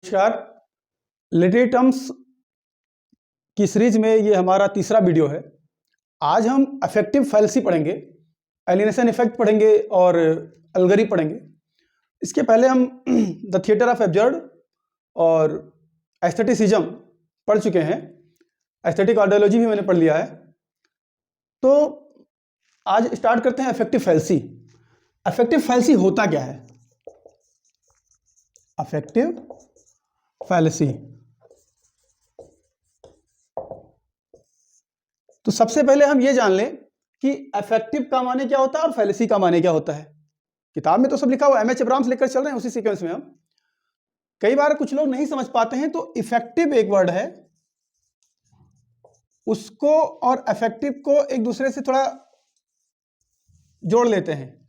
नमस्कार। Literary terms की series में ये हमारा तीसरा वीडियो है। आज हम अफेक्टिव फैलेसी पढ़ेंगे, एलिनेशन इफेक्ट पढ़ेंगे और अलगरी पढ़ेंगे। इसके पहले हम द थिएटर ऑफ एब्जर्ड और एस्थेटिसिज्म पढ़ चुके हैं। एस्थेटिक आइडियोलॉजी भी मैंने पढ़ लिया है। तो आज स्टार्ट करते हैं अफेक्टिव फैलेसी। अफेक्टिव फैलेसी होता क्या है? अफेक्टिव फैलेसी, तो सबसे पहले हम ये जान लें कि अफेक्टिव का माने क्या होता है और फैलेसी का माने क्या होता है। किताब में तो सब लिखा हुआ, एमएच अब्राहम लेकर चल रहे हैं उसी सीक्वेंस में हम। कई बार कुछ लोग नहीं समझ पाते हैं, तो इफेक्टिव एक वर्ड है, उसको और अफेक्टिव को एक दूसरे से थोड़ा जोड़ लेते हैं,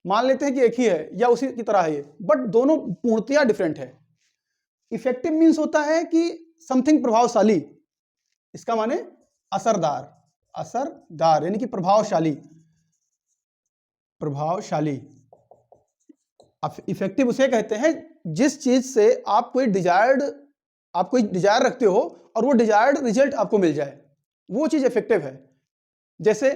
मान लेते हैं कि एक ही है या उसी की तरह है, बट दोनों पूर्णतया डिफरेंट है। इफेक्टिव मीन्स होता है कि समथिंग प्रभावशाली, इसका माने असरदार, असरदार यानी कि प्रभावशाली, प्रभावशाली। इफेक्टिव उसे कहते हैं जिस चीज से आप कोई डिजायर रखते हो और वो डिजायर्ड रिजल्ट आपको मिल जाए, वो चीज इफेक्टिव है। जैसे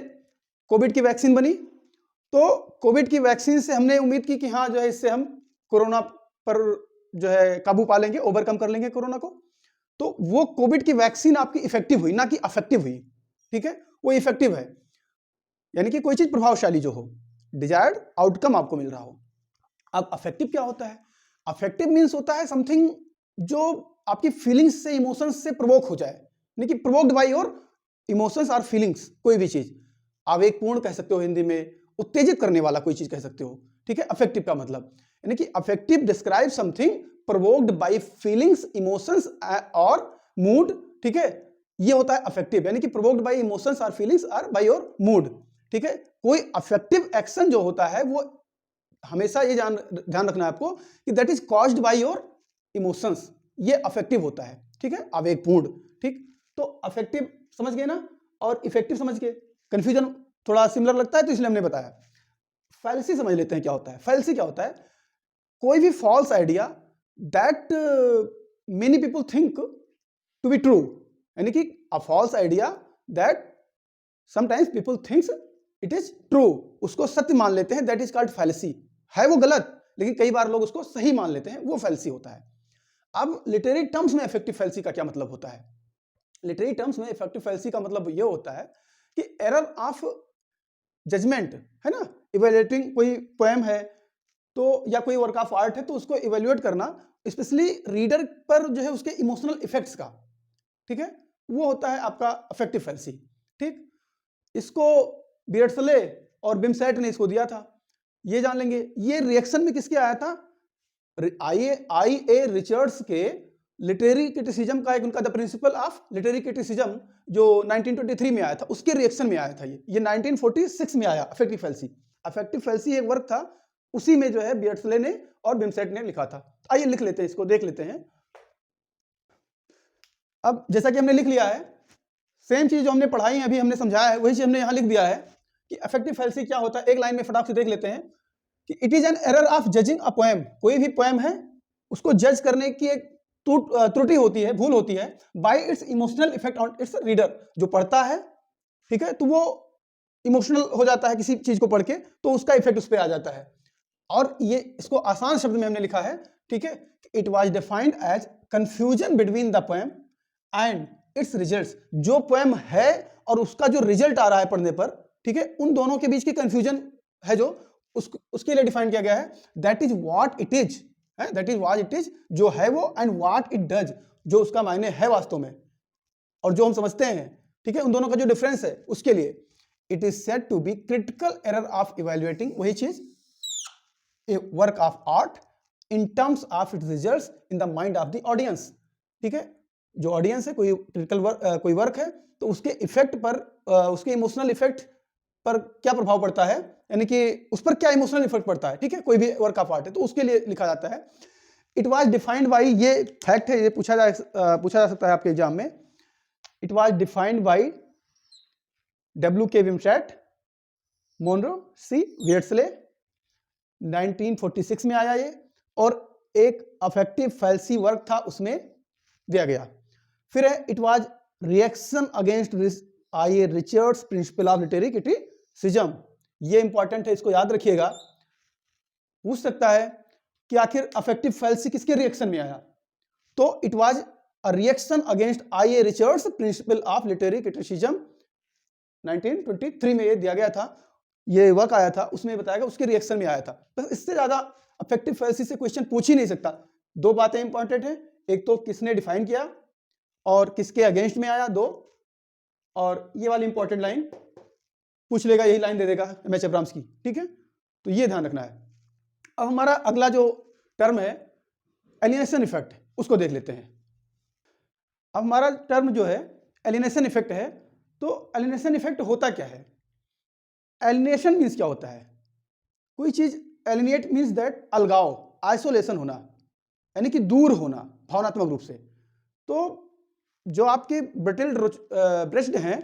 कोविड की वैक्सीन बनी, तो कोविड की वैक्सीन से हमने उम्मीद की कि हाँ जो है इससे हम कोरोना पर जो है काबू पा लेंगे, ओवरकम कर लेंगे कोरोना को। तो वो कोविड की वैक्सीन आपकी इफेक्टिव हुई, ना कि अफेक्टिव हुई। ठीक है, वो इफेक्टिव है, यानी कि कोई चीज प्रभावशाली जो हो, डिजायर्ड आउटकम आपको मिल रहा हो। अब अफेक्टिव क्या होता है? अफेक्टिव मीन्स होता है समथिंग जो आपकी फीलिंग्स से, इमोशंस से प्रोवोक हो जाए, यानी कि प्रोवोक्ड बाय योर इमोशंस और फीलिंग्स। कोई भी चीज आवेगपूर्ण कह सकते हो, हिंदी में उत्तेजित करने वाला कोई चीज कह सकते हो। ठीक है, अफेक्टिव का मतलब यानी कि affective describe something provoked by feelings, emotions और मूड। ठीक है, ये होता है अफेक्टिव, यानी कि प्रोवोक्ड बाय इमोशंस और फीलिंग्स और बाय योर मूड। ठीक है, कोई अफेक्टिव एक्शन जो होता है वो हमेशा ये ध्यान रखना है आपको कि that is caused by your emotions, ये अफेक्टिव होता है। ठीक है, आवेगपूर्ण। ठीक, तो अफेक्टिव समझ गए ना, और इफेक्टिव समझ गए। कंफ्यूजन थोड़ा सिमिलर लगता है तो इसलिए हमने बताया। फैलेसी समझ लेते हैं क्या होता है। फैलेसी क्या होता है? कोई भी false idea that many people think to be true, यानी कि a false idea that sometimes people thinks it is true, उसको सत्य मान लेते हैं, दैट इज कॉल्ड फैलेसी। है वो गलत, लेकिन कई बार लोग उसको सही मान लेते हैं, वो फैलेसी होता है। अब लिटरेरी टर्म्स में इफेक्टिव फैलेसी का क्या मतलब होता है? लिटरेरी टर्म्स में इफेक्टिव फैलेसी का मतलब ये होता है कि एरर ऑफ जजमेंट है ना, इवेल्युएटिंग कोई पोएम है तो या कोई वर्क ऑफ आर्ट है तो उसको इवेल्युएट करना, स्पेशली रीडर पर जो है उसके इमोशनल इफेक्ट्स का। ठीक है, वो होता है आपका अफेक्टिव फैलेसी। ठीक, इसको बियर्डसले और बिमसेट ने इसको दिया था, ये जान लेंगे। ये रिएक्शन में किसके आया था? आई ए रिचर्ड्स के लिटरेरी क्रिटिसिज्म का एक उनका the principle of literary criticism जो 1923 में आया था, उसके रिएक्शन में आया था। ये 1946 में आया अफेक्टिव फैलेसी। अफेक्टिव फैलेसी एक वर्क था, उसी में जो है बियर्डसले ने और बिमसेट ने लिखा था। आइए लिख लेते हैं, इसको देख लेते हैं। अब जैसा कि हमने लिख लिया है, सेम चीज जो हमने पढ़ाई है, अभी हमने समझाया है, वही चीज हमने यहां लिख दिया है कि अफेक्टिव फैलेसी क्या होता है। एक लाइन में फटाक से देख लेते हैं कि it is an error of judging a poem. कोई भी पोएम है उसको जज करने की एक त्रुटि होती है, भूल होती है, bye it's emotional effect on it's reader. जो पढ़ता है, ठीक है, तो वो इमोशनल हो जाता है किसी चीज को पढ़ के, तो उसका इफेक्ट उस पर आ जाता है। और ये इसको आसान शब्द में हमने लिखा है, ठीक है, it was defined as confusion between the poem and its results. जो पोएम है और उसका जो रिजल्ट आ रहा है पढ़ने पर, ठीक है, उन दोनों के बीच की कंफ्यूजन है जो उसके लिए डिफाइन किया गया है। That is what it is, that is what it is, जो है वो, एंड व्हाट इट डज, जो उसका मायने है वास्तव में और जो हम समझते हैं। ठीक है, उन दोनों का जो डिफरेंस है उसके लिए it is said to be critical error of evaluating, वही चीज, a work of art in terms of its results in the mind of the audience. ठीक है, जो ऑडियंस है, कोई क्रिटिकल कोई वर्क है तो उसके इफेक्ट पर, उसके इमोशनल इफेक्ट पर क्या प्रभाव पड़ता है, यानी कि उस पर क्या इमोशनल इफेक्ट पड़ता है। ठीक है, कोई भी वर्क ऑफ आर्ट है तो उसके लिए लिखा जाता है। इट वाज डिफाइंड बाय, ये फैक्ट है, ये पूछा जा सकता है आपके एग्जाम में। It was defined by W.K. Wimsatt, Monroe, C Beardsley, 1946 में आया ये, और एक अफेक्टिव फैल्सी वर्क था उसमें दिया गया। फिर है it was reaction against I Richards principle of literary criticism. ये इंपॉर्टेंट है, इसको याद रखिएगा। पूछ सकता है कि आखिर अफेक्टिव फैल्सी किसके रिएक्शन में आया, तो it was a reaction against I Richards principle of literary criticism 1923 में ये दिया गया था, ये वर्क आया था, उसमें बताया गया उसके रिएक्शन में आया था। बस इससे ज्यादा अफेक्टिव फैल्सी से क्वेश्चन पूछ ही नहीं सकता। दो बातें इंपॉर्टेंट हैं, एक तो किसने डिफाइन किया और किसके अगेंस्ट में आया, दो, और ये वाली इंपॉर्टेंट लाइन पूछ लेगा, यही लाइन दे देगा एमएच अब्राम्स की, ठीक है, तो ये ध्यान रखना है। अब हमारा अगला जो टर्म है एलिनेशन इफेक्ट, उसको देख लेते हैं। अब हमारा टर्म जो है एलिनेशन इफेक्ट है, तो एलिनेशन इफेक्ट होता क्या है? एलिनेशन मीन्स क्या होता है? कोई चीज एलिनेट मीन्स दैट अलगाव, आइसोलेशन होना, यानी कि दूर होना भावनात्मक रूप से। तो जो आपके ब्रिटेल ब्रेस्ट हैं,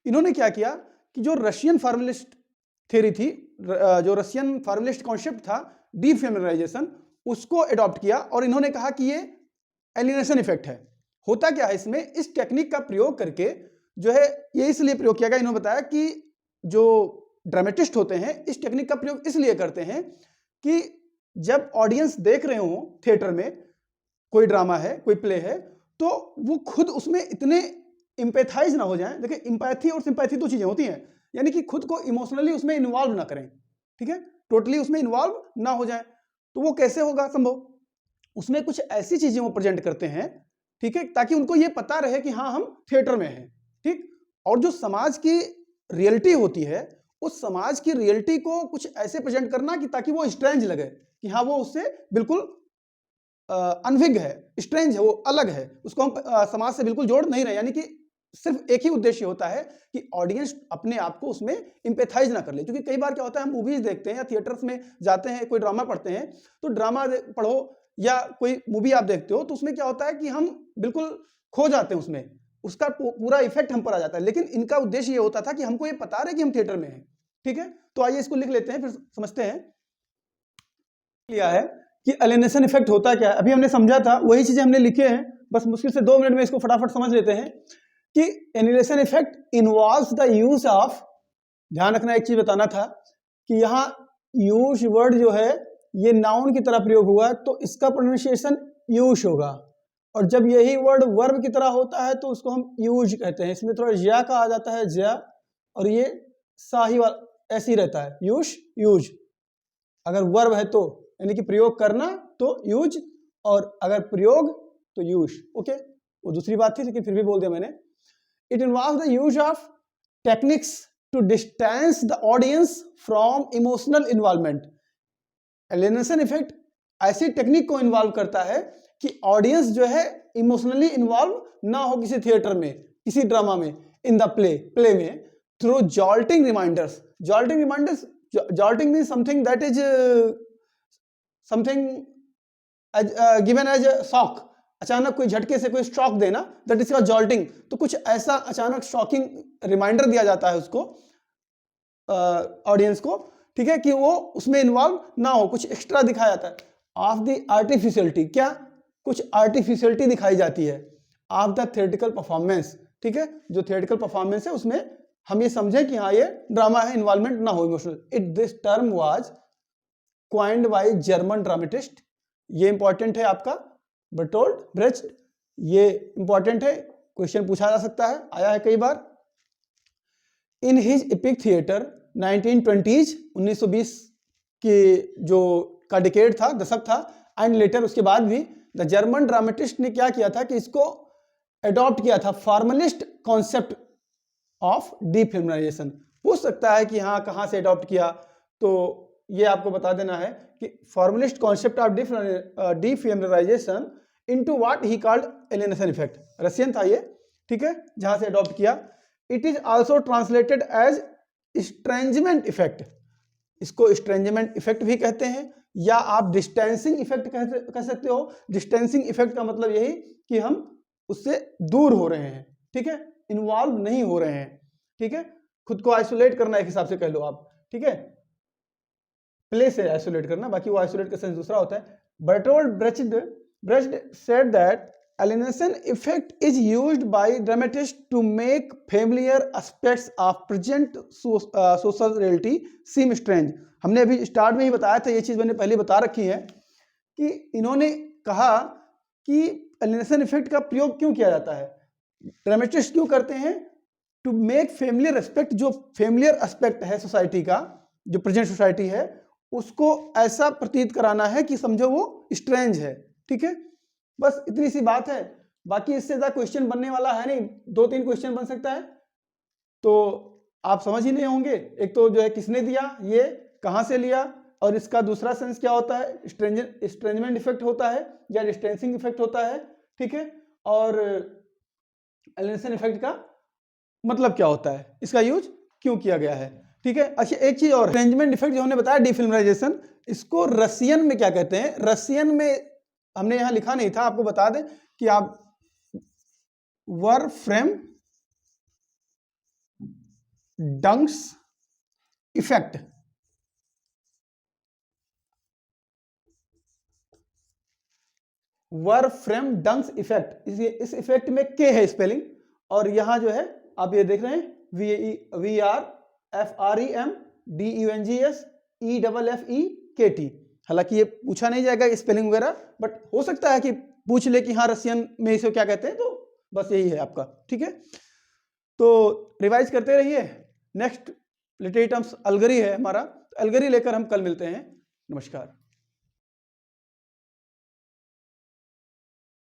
इन्होंने क्या किया कि जो रशियन फॉर्मुलिस्ट थ्योरी थी, जो रशियन फॉर्मुलिस्ट कॉन्सेप्ट था डीफेमिनाइजेशन, उसको अडॉप्ट किया और इन्होंने कहा कि ये एलिनेशन इफेक्ट है। होता क्या है इसमें, इस टेक्निक का प्रयोग करके जो है, ये इसलिए प्रयोग किया गया, इन्होंने बताया कि जो ड्रामेटिस्ट होते हैं इस टेक्निक का प्रयोग इसलिए करते हैं कि जब ऑडियंस देख रहे हो थिएटर में, कोई ड्रामा है, कोई प्ले है, तो वो खुद उसमें इतने इंपैथाइज ना हो जाएं। देखिए, इंपैथी और सिंपैथी दो चीजें होती हैं, यानी कि खुद को इमोशनली उसमें इन्वॉल्व ना करें, ठीक है, टोटली उसमें इन्वॉल्व ना हो जाए। तो वो कैसे होगा संभव? उसमें कुछ ऐसी चीजें वो प्रेजेंट करते हैं, ठीक है, ताकि उनको ये पता रहे कि हाँ हम थिएटर में हैं, ठीक। और जो समाज की रियलिटी होती है, उस समाज की रियलिटी को कुछ ऐसे प्रेजेंट करना कि ताकि वो स्ट्रेंज लगे कि हाँ वो उससे बिल्कुल अनभिज्ञ है, स्ट्रेंज है, वो अलग है, उसको हम समाज से बिल्कुल जोड़ नहीं रहे। यानी कि सिर्फ एक ही उद्देश्य होता है कि ऑडियंस अपने आप को उसमें इंपैथाइज ना कर ले। क्योंकि कई बार क्या होता है, हम मूवीज देखते हैं या थिएटर्स में जाते हैं, कोई ड्रामा पढ़ते हैं, तो ड्रामा पढ़ो या कोई मूवी आप देखते हो, तो उसमें क्या होता है कि हम बिल्कुल खो जाते हैं उसमें, उसका पूरा इफेक्ट हम पर आ जाता है। लेकिन इनका उद्देश्य ये होता था कि हमको ये पता रहे कि हम थिएटर में हैं, ठीक है। तो आइए इसको लिख लेते हैं, फिर समझते हैं। लिया है कि एलिनेशन इफेक्ट होता क्या है, अभी हमने समझा था, वही चीजें हमने लिखे हैं, बस मुश्किल से 2 मिनट में इसको फटाफट समझ लेते हैं कि alienation effect involves the use of, ध्यान रखना एक चीज बताना था कि यहाँ यूज वर्ड जो है ये नाउन की तरह प्रयोग हुआ है, तो इसका प्रोनाउंसिएशन यूज होगा, और जब यही वर्ड वर्ब की तरह होता है तो उसको हम यूज कहते हैं। इसमें थोड़ा ज्या का आ जाता है, ज्या, और ये साही वाला ऐसे ही रहता है, यूज यूज। अगर वर्ब है तो यानी कि प्रयोग करना तो यूज, और अगर प्रयोग तो यूज, ओके, वो दूसरी बात थी लेकिन फिर भी बोल दिया मैंने। It involves the use of techniques to distance the audience from emotional involvement. Alienation effect ऐसी टेक्निक को इन्वॉल्व करता है कि ऑडियंस जो है इमोशनली इन्वॉल्व ना हो किसी थिएटर में, किसी ड्रामा में, इन द प्ले में, through jolting reminders. Jolting reminders, jolting means something that is something given as a shock, अचानक कोई झटके से कोई शॉक देना, दैट इज जॉल्टिंग। तो कुछ ऐसा अचानक शॉकिंग रिमाइंडर दिया जाता है उसको, ऑडियंस को, ठीक है, कि वो उसमें इन्वॉल्व ना हो, कुछ एक्स्ट्रा दिखाया जाता है। ऑफ द आर्टिफिशियलिटी, क्या कुछ आर्टिफिशियलिटी दिखाई जाती है ऑफ द थिएट्रिकल परफॉर्मेंस, ठीक है, जो थिएट्रिकल परफॉर्मेंस है उसमें हम ये समझें कि हाँ ये ड्रामा है, इन्वॉल्वमेंट ना हो emotional. It this term was coined by German dramatist, ये इंपॉर्टेंट है आपका, बर्टोल्ड ब्रेच्ट, ये इंपॉर्टेंट है, क्वेश्चन पूछा जा सकता है, आया है कई बार। In his epic theatre 1920s, 1920 के जो का डिकेड था, दशक था, एंड लेटर उसके बाद भी द जर्मन ड्रामेटिस्ट ने क्या किया था कि इसको अडॉप्ट किया था, फॉर्मलिस्ट कॉन्सेप्ट ऑफ डीफिल्माइजेशन। पूछ सकता है कि हाँ कहाँ से अडॉप्ट किया, तो ये आपको बता देना है कि formalist concept of defamiliarisation into what he called alienation effect, Russian था ये, ठीक है, जहां से अडॉप्ट किया। It is also translated as estrangement effect, इसको स्ट्रेंजमेंट इफेक्ट भी कहते हैं, या आप डिस्टेंसिंग इफेक्ट कह सकते हो। डिस्टेंसिंग इफेक्ट का मतलब यही कि हम उससे दूर हो रहे हैं, ठीक है, इन्वॉल्व नहीं हो रहे हैं, ठीक है, खुद को आइसोलेट करना एक हिसाब से कह लो आप, ठीक है, प्ले से आइसोलेट करना, बाकी वो आइसोलेट का सेंस दूसरा होता है। Bertolt Brecht said that alienation effect is used by dramatists to make familiar aspects of present social reality seem strange. हमने अभी स्टार्ट में ही बताया था, ये चीज मैंने पहले बता रखी है कि इन्होंने कहा कि alienation effect का प्रयोग क्यों किया जाता है, ड्रामेटिस्ट क्यों करते हैं, टू मेक फेमिलियर एस्पेक्ट, जो फेमिलियर एस्पेक्ट है सोसाइटी का, जो प्रेजेंट सोसाइटी है, उसको ऐसा प्रतीत कराना है कि समझो वो स्ट्रेंज है। ठीक है, बस इतनी सी बात है, बाकी इससे ज्यादा क्वेश्चन बनने वाला है नहीं, 2-3 क्वेश्चन बन सकता है, तो आप समझ ही नहीं होंगे। एक तो जो है किसने दिया, ये कहां से लिया, और इसका दूसरा सेंस क्या होता है, स्ट्रेंजमेंट इफेक्ट होता है या डिस्टेंसिंग इफेक्ट होता है। ठीक है, और एलिनेशन इफेक्ट का मतलब क्या होता है, इसका यूज क्यों किया गया है। ठीक है, अच्छा एक चीज और, स्ट्रेंजमेंट इफेक्ट जो हमने बताया डिफिल्मराइजेशन, इसको रसियन में क्या कहते हैं, रसियन में हमने यहां लिखा नहीं था, आपको बता दें कि आप वरफ्रेम डंक्स इफेक्ट, वरफ्रेम डंक्स इफेक्ट, इस इफेक्ट में के है स्पेलिंग, और यहां जो है आप ये देख रहे हैं VRFREMDUNGSEFFEKT। हालांकि ये पूछा नहीं जाएगा स्पेलिंग वगैरह, बट हो सकता है कि पूछ ले कि हाँ रसियन में इसे क्या कहते हैं, तो बस यही है आपका। ठीक है, तो रिवाइज करते रहिए। नेक्स्ट लिटरेरी टर्म्स अलगरी है हमारा, अलगरी लेकर हम कल मिलते हैं। नमस्कार।